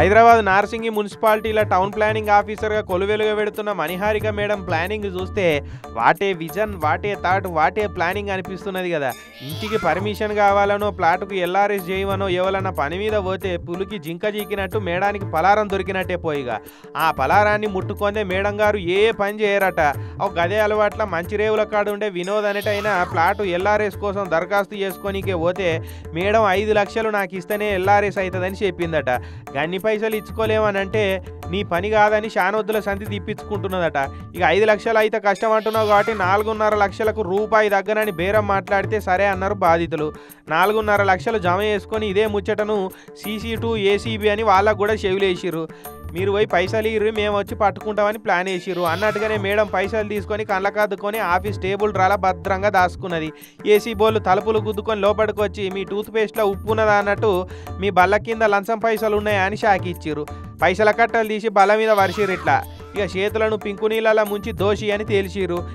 Hyderabad Narsingi మున్సిపాలిటీల town planning ఆఫీసర్గా కొలువెలుగా పెడుతున్న మణిహారిక madam planning చూస్తే what a vision, what a thought, what a planning అనిపిస్తున్నది కదా. ఇంటికి పర్మిషన్ కావాలనో, ప్లాట్కు ఎల్ఆర్ఎస్ చేయమనో ఎవరన్నా పని మీద పోతే పులికి జింక జీకినట్టు మేడానికి పలారం దొరికినట్టే పోయిగా. ఆ పలారాన్ని ముట్టుకొందే మేడం గారు ఏ పని చేయరట. ఒక గదే అలవాట్ల మంచి రేవుల కాడు ఉండే వినోద్ అనేటైనా ప్లాటు ఎల్ఆర్ఎస్ కోసం దరఖాస్తు చేసుకోనికే పోతే మేడం 5 లక్షలు నాకు ఇస్తేనే ఎల్ఆర్ఎస్ అవుతుందని చెప్పిందట. గన్ని పైసలు ఇచ్చుకోలేమనంటే నీ పని కాదని శానొద్దుల సంతి తిప్పించుకుంటున్నదట. ఇక 5 లక్షలు అయితే కష్టం అంటున్నావు కాబట్టి 4.5 లక్షలకు రూపాయి దగ్గరని బేరం మాట్లాడితే సరే అన్నారు బాధితులు. 4.5 లక్షలు జమ చేసుకొని ఇదే ముచ్చటను CC2 ACB అని వాళ్ళకు కూడా చెవులేసిర్రు. మీరు పోయి పైసలు ఇర్రు, మేము వచ్చి పట్టుకుంటామని ప్లాన్ వేసిర్రు అన్నట్టుగానే మేడం పైసలు తీసుకొని కళ్ళకద్దుకొని ఆఫీస్ టేబుల్ రాలా భద్రంగా దాచుకున్నది. ఏసీ బోర్లు తలుపులు గుద్దుకొని లోపలికి వచ్చి మీ టూత్ పేస్ట్లో ఉప్పు ఉన్నదా అన్నట్టు మీ బల్ల కింద లంచం పైసలు ఉన్నాయా అని షాకి ఇచ్చిర్రు. పైసల కట్టలు తీసి బల్ల మీద వరిసిర్రు. ఇట్లా ఇక చేతులను పింకు నీళ్ళలా ముంచి దోషి అని తేల్చిర్రు.